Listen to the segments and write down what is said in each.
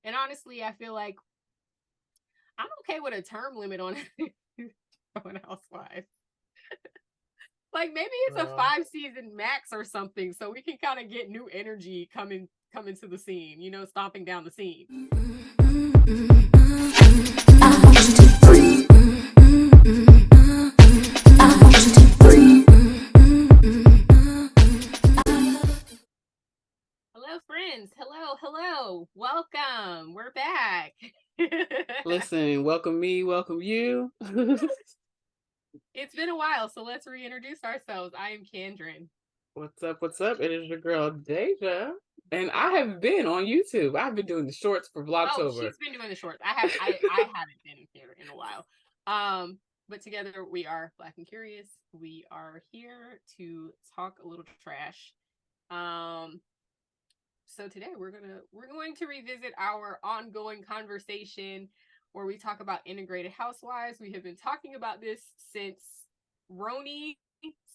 And honestly, I feel like I'm okay with a term limit on on Housewives. Like maybe it's a Girl. 5 season max or something, so we can kind of get new energy coming to the scene. Stomping down the scene. Hello, friends. Hello, hello. Welcome. We're back. Listen, welcome me, welcome you. It's been a while, so let's reintroduce ourselves. I am Kendrin. What's up? What's up? It is your girl Deja. And I Yeah. have been on YouTube. I've been doing the shorts for Oh, Vlogtober. she's been doing the shorts. I haven't been here in a while. But together we are Black and Curious. We are here to talk a little trash. Um, so today we're going to revisit our ongoing conversation where we talk about integrated housewives. We have been talking about this since RHONY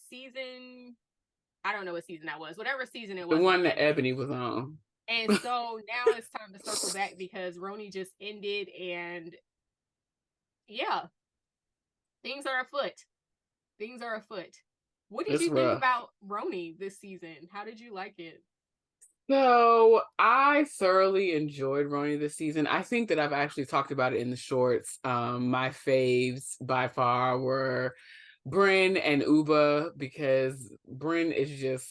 season. I don't know what season that was. Whatever season it The was with one that Ebony. Ebony was on. And so now it's time to circle back because RHONY just ended, and yeah, things are afoot. Things are afoot. What did It's you think rough. about RHONY this season? How did you like it? So I thoroughly enjoyed RHONY this season. I think that I've actually talked about it in the shorts. My faves by far were Bryn and Uba because Bryn is just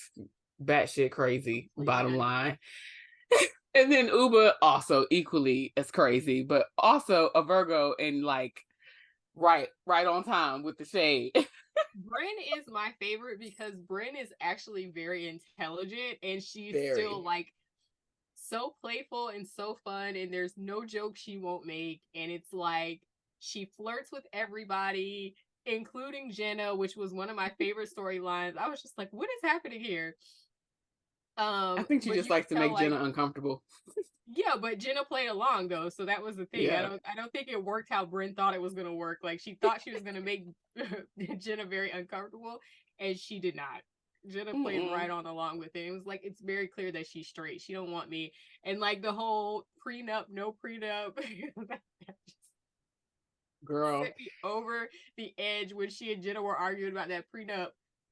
batshit crazy, bottom Bananas. line. And then Uba also equally as crazy, but also a Virgo and like right on time with the shade. Bryn is my favorite because Bryn is actually very intelligent and she's still Very. like so playful and so fun, and there's no joke she won't make, and it's like she flirts with everybody, including Jenna, which was one of my favorite storylines. I was just like, what is happening here? I think she But just you could likes to tell make like, Jenna uncomfortable. yeah, but Jenna played along though, so that was the thing. I Yeah. don't I don't think it worked how Bryn thought it was gonna work. Like she thought she was gonna make Jenna very uncomfortable, and she did not. Jenna played Mm-mm. right on along with it. It was like it's very clear that she's straight. She don't want me. And like the whole prenup, no prenup, that just Girl. sent me over the edge when she and Jenna were arguing about that prenup.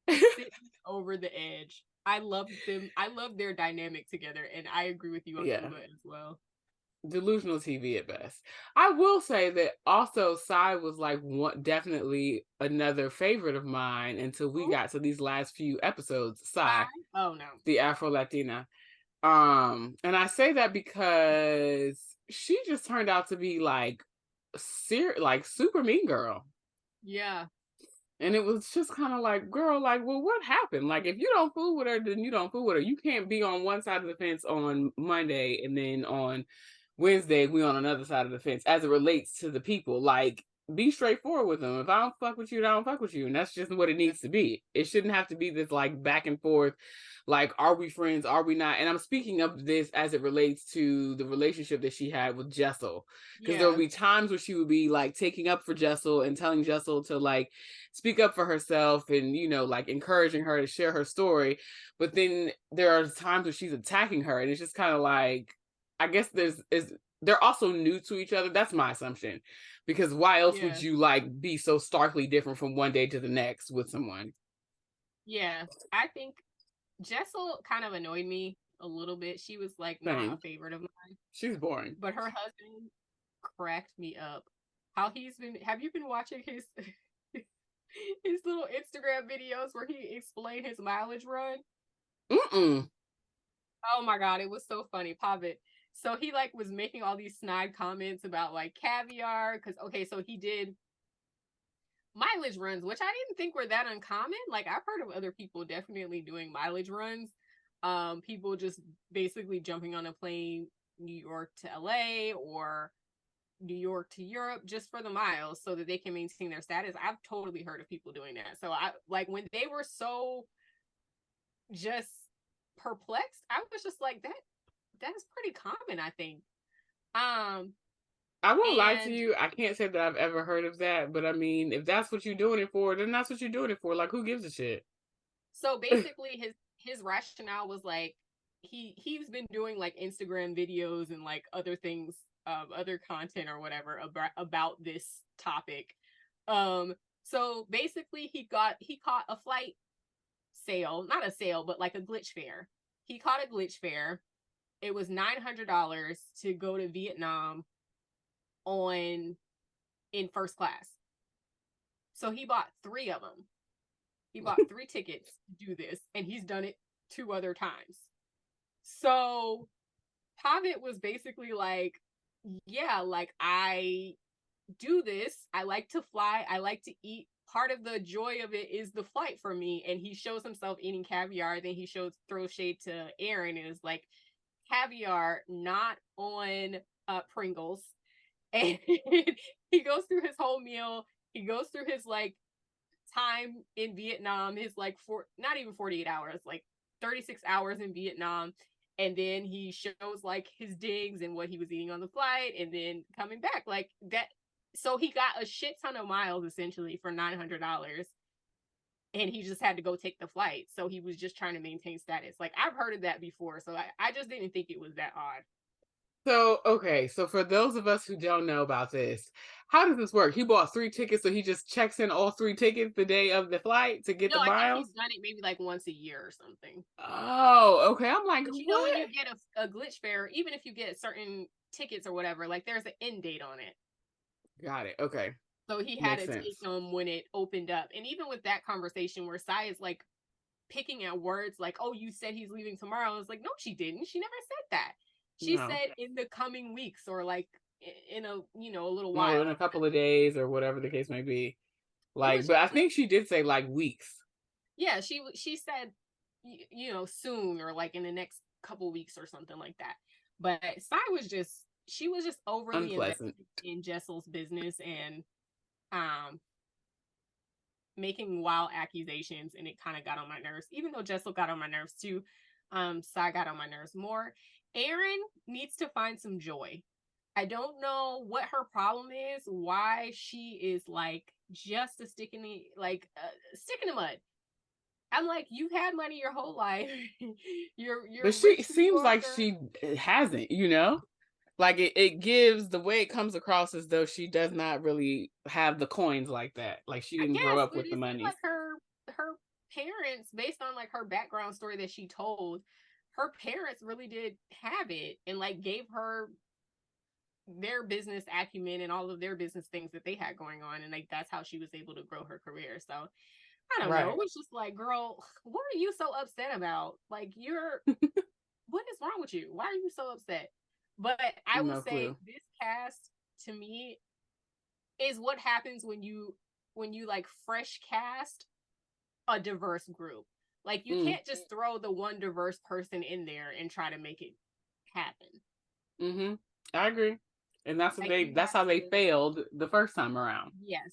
Sent me over the edge. I loved them. I love their dynamic together, and I agree with you on Yeah. Uba as well. Delusional TV at best. I will say that also Psy was like one definitely another favorite of mine until we Who? got to these last few episodes. Psy, Sigh? Oh no. the Afro Latina. And I say that because she just turned out to be like like super mean girl. Yeah. And it was just kind of like, girl, like, well, what happened? Like, if you don't fool with her, then you don't fool with her. You can't be on one side of the fence on Monday and then on Wednesday we on another side of the fence as it relates to the people. Like, be straightforward with them. If I don't fuck with you, I don't fuck with you, and that's just what it Yeah. needs to be. It shouldn't have to be this like back and forth. Like, are we friends? Are we not? And I'm speaking of this as it relates to the relationship that she had with Jessel, because there would Yeah. be times where she would be like taking up for Jessel and telling Jessel to like speak up for herself and like encouraging her to share her story, but then there are times where she's attacking her, and it's just kind of like, I guess they're also new to each other. That's my assumption, because why else would Yeah. you like be so starkly different from one day to the next with someone? Yeah. I think Jessel kind of annoyed me a little bit. She was like not a Same. favorite of mine, She's boring. but her husband cracked me up. How he's been have you been watching his his little Instagram videos where he explained his mileage run? Mm-mm. Oh my god, it was so funny. Pop it. So he like was making all these snide comments about like caviar because okay, so he did mileage runs, which I didn't think were that uncommon. Like I've heard of other people definitely doing mileage runs. People just basically jumping on a plane New York to LA or New York to Europe just for the miles so that they can maintain their status. I've totally heard of people doing that. So I like when they were so just perplexed, I was just like that is pretty common, I think. Um I won't lie to and you. I can't say that I've ever heard of that, but I mean, if that's what you're doing it for, then that's what you're doing it for. Like, who gives a shit? so basically his rationale was like he's been doing like Instagram videos and like other things, other content or whatever about this topic. So basically he caught a flight sale, not a sale, but like a glitch fare. He caught a glitch fare. It was $900 to go to Vietnam in first class. So he bought 3 of them. He bought 3 tickets to do this, and he's done it 2 other times. So Pavitt was basically like, yeah, like I do this. I like to fly. I like to eat. Part of the joy of it is the flight for me. And he shows himself eating caviar. Then he throws shade to Aaron and is like, caviar, not on Pringles. And he goes through his whole meal. He goes through his like time in Vietnam, his like not even 48 hours, like 36 hours in Vietnam. And then he shows like his digs and what he was eating on the flight and then coming back like that. So he got a shit ton of miles essentially for $900, and he just had to go take the flight. So he was just trying to maintain status. Like I've heard of that before, so I just didn't think it was that odd. So, okay, so for those of us who don't know about this, how does this work? He bought 3 tickets, so he just checks in all 3 tickets the day of the flight to get No, the I think miles? he's done it maybe like once a year or something. Oh, okay. I'm like, But you know, when what? you get a glitch fare, even if you get certain tickets or whatever, like there's an end date on it. Got it. Okay. So he had Makes to take sense. them when it opened up. And even with that conversation where Sai is like picking at words like, oh, you said he's leaving tomorrow. I was like, no, she didn't. She never said that. She No. said in the coming weeks or like in a, a little Well, in while. a couple of days or whatever the case may be. It Like, was but just I like, think she did say like weeks. yeah, she said, soon or like in the next couple weeks or something like that. But Sai she was just overly invested Unpleasant. in Jessel's business and um making wild accusations, and it kind of got on my nerves. Even though Jessel got on my nerves too, Sai got on my nerves more. Erin needs to find some joy. I don't know what her problem is, why she is like just a stick in the stick in the mud. I'm like, you've had money your whole life. You're But a she rich New seems like Yorker. she hasn't, you know? Like it gives the way it comes across as though she does not really have the coins like that. Like she I didn't grow guess, up but with the it seems monies. like her parents, based on like her background story that she told, her parents really did have it and like gave her their business acumen and all of their business things that they had going on, and like that's how she was able to grow her career. So I don't know. It Right. was just like, girl, what are you so upset about? Like what is wrong with you? Why are you so upset? But I will No say clue. this cast to me is what happens when you like fresh cast a diverse group. Like you Mm. can't just throw the one diverse person in there and try to make it happen. Mm-hmm. I agree. And Like you that's have how they to, failed the first time around. yes.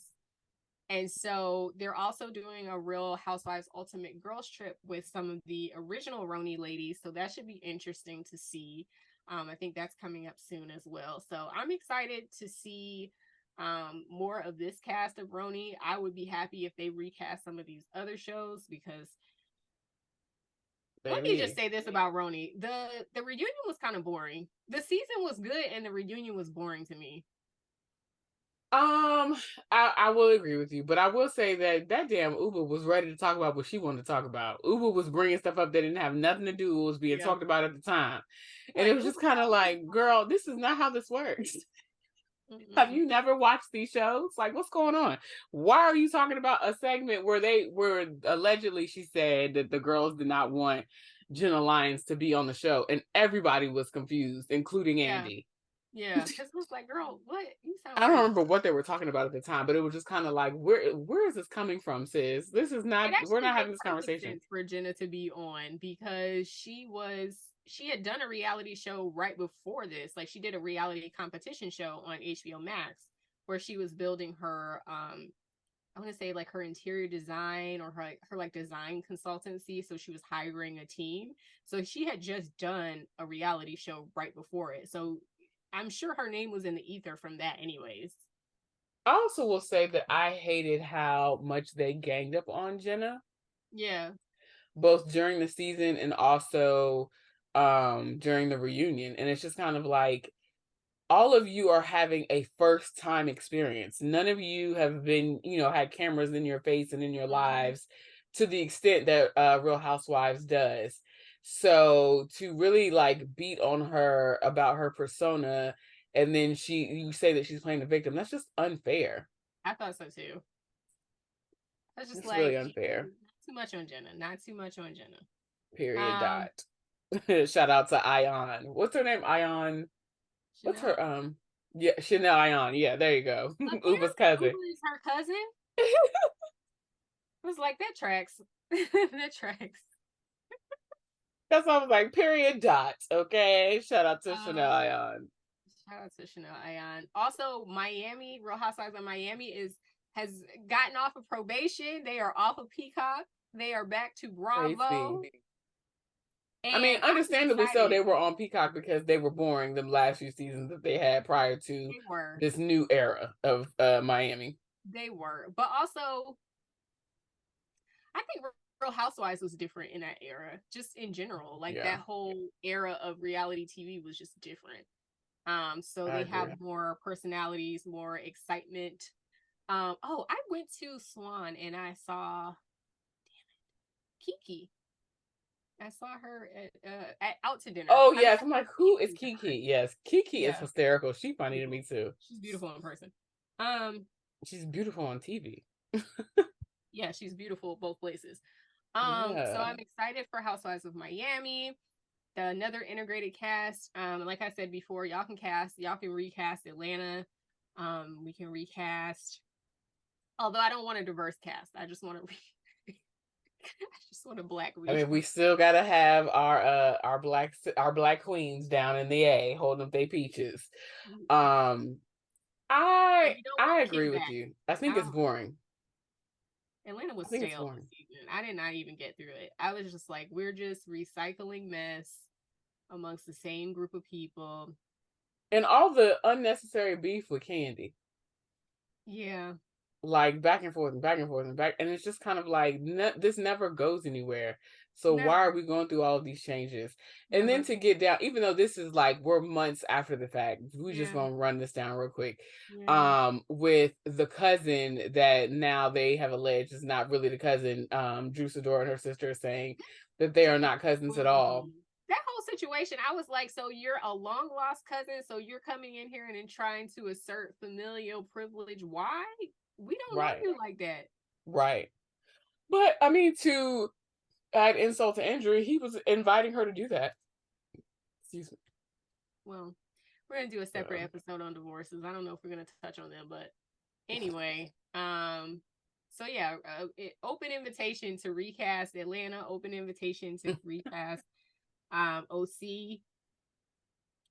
And so they're also doing a Real Housewives Ultimate Girls Trip with some of the original RHONY ladies. So that should be interesting to see. I think that's coming up soon as well. So I'm excited to see more of this cast of RHONY. I would be happy if they recast some of these other shows because let me just Baby. say this about RHONY. The reunion was kind of boring. The season was good and the reunion was boring to me. I will agree with you, but I will say that damn Uber was ready to talk about what she wanted to talk about. Uber was bringing stuff up that didn't have nothing to do with what was being Yeah. talked about at the time, and it Like was Uber just kind of like, girl, this is not how this works. Have you never watched these shows? Like, what's going on? Why are you talking about a segment where allegedly she said that the girls did not want Jenna Lyons to be on the show, and everybody was confused, including yeah. Andy. Yeah, because it was like, girl, what? You sound I don't crazy. remember what they were talking about at the time, but it was just kind of like, where is this coming from, sis? This is not. It We're actually not made having this perfect conversation. sense for Jenna to be on because she had done a reality show right before this. Like she did a reality competition show on HBO Max where she was building her I want to say like her interior design or her like design consultancy. So she was hiring a team. So she had just done a reality show right before it. So I'm sure her name was in the ether from that anyways. I also will say that I hated how much they ganged up on Jenna, Yeah. both during the season and also during the reunion, and it's just kind of like all of you are having a first time experience. None of you have been, had cameras in your face and in your lives to the extent that Real Housewives does. So to really like beat on her about her persona, and then you say that she's playing the victim, that's just unfair. I thought so too. I was just It's really like, unfair. not too much on Jenna. Not too much on Jenna. Period. Dot. Shout out to Ion. What's her name? Ion. What's Chanel. her Yeah, Chanel Ion. Yeah, there you go. Uber's cousin. Uber is her cousin. I was like, that tracks. That tracks. That's why I was like, period. Dot. Okay. Shout out to Chanel Um, Ion. Shout out to Chanel Ion. Also, Miami, Real Housewives of Miami has gotten off of probation. They are off of Peacock. They are back to Bravo. I mean, And understandably so, they were on Peacock because they were boring the last few seasons that they had prior to this new era of Miami. They were. But also, I think Real Housewives was different in that era, just in general. Like that whole era of reality TV was just different. So they have more personalities, more excitement. I went to Swan and I saw Kiki. I saw her at out to dinner. Oh yes, I'm like, who is Kiki? Yes, Kiki is hysterical. She's funny to me too. She's beautiful in person. She's beautiful on TV. Yeah, she's beautiful both places. So I'm excited for Housewives of Miami. Another integrated cast. Like I said before, y'all can recast Atlanta. We can recast. Although I don't want a diverse cast. I just want to I just want a black. I mean, we still gotta have our black queens down in the A holding up their peaches. I agree with you. I think it's boring. Atlanta was stale this season. I did not even get through it. I was just like, we're just recycling mess amongst the same group of people. And all the unnecessary beef with Candy. Yeah. Like back and forth and back and forth and back. And it's just kind of like, this never goes anywhere. So why are we going through all of these changes? And then to get down, even though this is like, we're months after the fact, we just gonna run this down real quick. With the cousin that now they have alleged is not really the cousin, Drew Sidor and her sister saying that they are not cousins at all. That whole situation, I was like, so you're a long lost cousin, so you're coming in here and trying to assert familial privilege. Why? We don't know you like that. Right. But I mean, to add insult to injury, he was inviting her to do that. Excuse me. Well, we're gonna do a separate episode on divorces. I don't know if we're gonna touch on them, but anyway, so yeah, open invitation to recast Atlanta, open invitation to recast OC.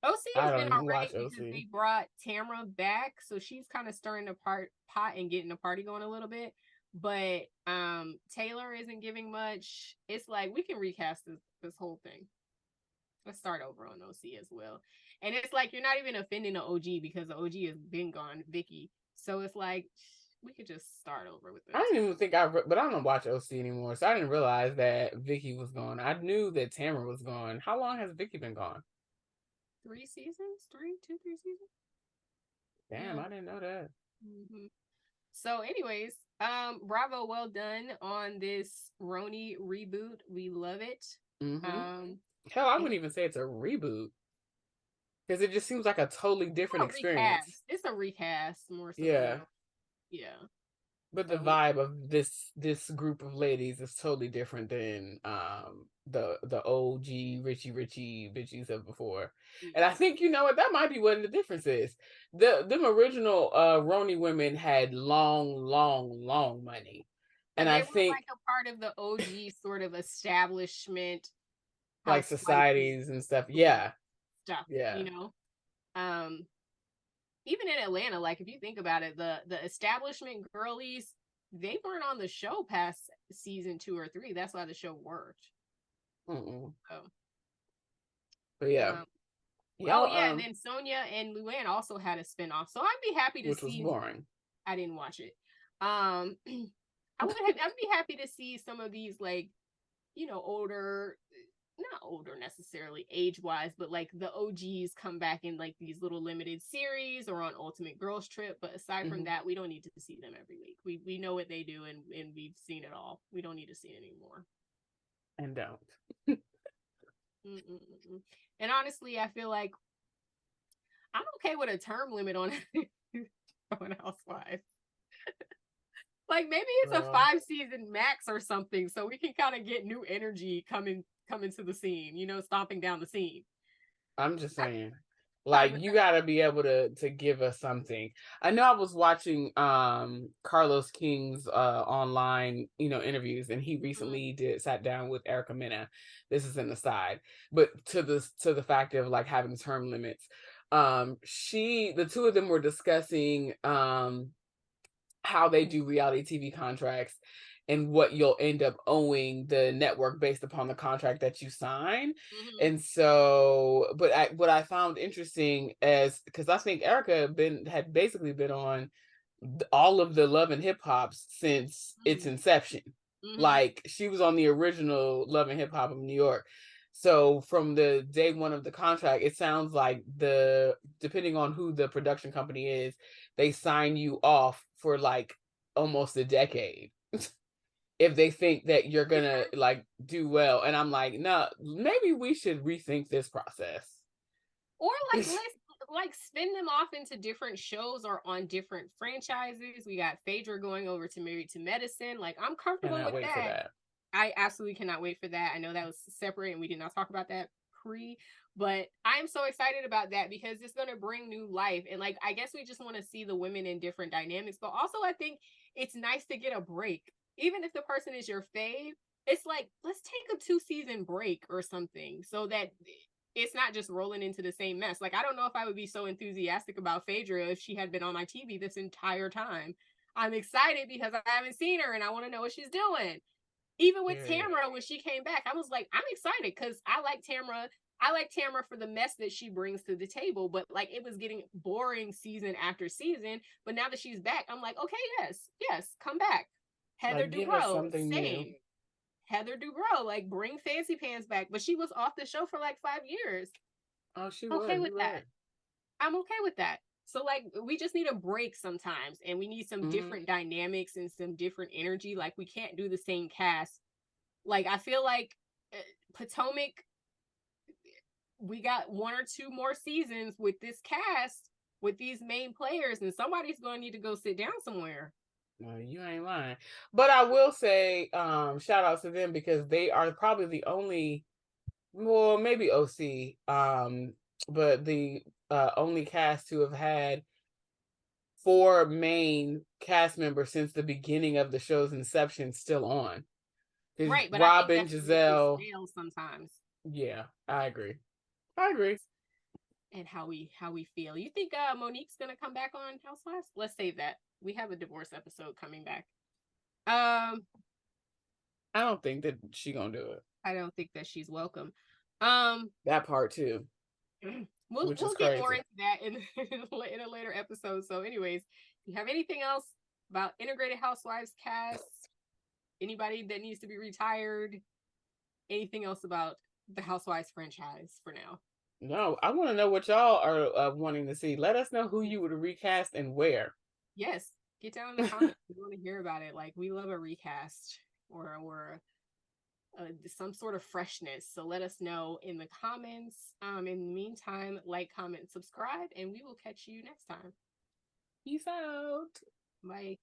OC has been alright because they brought Tamra back, so she's kind of stirring the pot and getting the party going a little bit. But Taylor isn't giving much. It's like, we can recast this whole thing. Let's start over on OC as well. And it's like, you're not even offending the OG because the OG has been gone, Vicky. So it's like, we could just start over with this. I didn't even think but I don't watch OC anymore, so I didn't realize that Vicky was gone. I knew that Tamara was gone. How long has Vicky been gone? 3 seasons? 3 seasons? Damn, yeah. I didn't know that. Mm-hmm. So anyways, bravo, well done on this RHONY reboot. We love it. Mm-hmm. Hell, I wouldn't even say it's a reboot, because it just seems like a totally different experience. It's a recast more so. Yeah. Yeah. But the vibe of this group of ladies is totally different than the OG Richie bitches of before. And I think, you know what, that might be what the difference is. Them original RHONY women had long money. And I think like a part of the OG sort of establishment, like societies and stuff. Yeah. Yeah. You know? Even in Atlanta, like if you think about it, the establishment girlies, they weren't on the show past season 2 or 3. That's why the show worked. So. But yeah. And then Sonia and Luann also had a spinoff. So I'd be happy to see. Which was boring. I didn't watch it. I'd be happy to see some of these, like, you know, older not older necessarily age wise, but like the OGs come back in like these little limited series or on Ultimate Girls Trip. But aside from that, we don't need to see them every week. We know what they do, and we've seen it all. We don't need to see it anymore. And don't. And honestly, I feel like I'm okay with a term limit on Housewives. Like maybe it's a 5-season max or something, so we can kind of get new energy coming to the scene, you know, stomping down the scene. I'm just saying, like, you gotta be able to give us something. I know I was watching Carlos King's online, you know, interviews, and he recently sat down with Erica Mena. This is an aside, but to the fact of like having term limits, the two of them were discussing how they do reality TV contracts and what you'll end up owing the network based upon the contract that you sign. And so, but what I found interesting is, because I think Erica had basically been on all of the Love and Hip Hops since its inception. Like, she was on the original Love and Hip Hop of New York. So from the day one of the contract, it sounds like depending on who the production company is, they sign you off for like almost a decade if they think that you're gonna like do well. And I'm like, no, maybe we should rethink this process. Or like let's like spin them off into different shows or on different franchises. We got Phaedra going over to Married to Medicine. Like, I'm comfortable with that. I absolutely cannot wait for that. I know that was separate and we did not talk about that but I'm so excited about that because it's going to bring new life. And like, I guess we just want to see the women in different dynamics, but also I think it's nice to get a break. Even if the person is your fave, it's like, let's take a 2-season break or something so that it's not just rolling into the same mess. Like, I don't know if I would be so enthusiastic about Phaedra if she had been on my TV this entire time. I'm excited because I haven't seen her and I want to know what she's doing. Even with Tamra, when she came back, I was like, I'm excited because I like Tamra. I like Tamra for the mess that she brings to the table, but like it was getting boring season after season. But now that she's back, I'm like, okay, yes, come back. Heather like, Dubrow, same. Heather Dubrow, like bring Fancy Pants back, but she was off the show for like 5 years. Oh, she was okay with that. I'm okay with that. So like we just need a break sometimes, and we need some different dynamics and some different energy. Like we can't do the same cast. Like I feel like Potomac, we got 1 or 2 more seasons with this cast with these main players, and somebody's going to need to go sit down somewhere. No, you ain't lying. But I will say shout out to them because they are probably the only, well, maybe OC, but the only cast to have had 4 main cast members since the beginning of the show's inception still on. Right, but Rob and Giselle sometimes. Yeah, I agree. And how we feel. You think Monique's gonna come back on Housewives? Let's save that. We have a divorce episode coming back. I don't think that she's gonna do it. I don't think that she's welcome. That part too. We'll get more into that in a later episode. So anyways, if you have anything else about Integrated Housewives cast, anybody that needs to be retired, anything else about the Housewives franchise for now? No, I want to know what y'all are wanting to see. Let us know who you would recast and where. Yes, get down in the comments. We want to hear about it. Like, we love a recast or some sort of freshness. So let us know in the comments. In the meantime, like, comment, subscribe, and we will catch you next time. Peace out. Bye.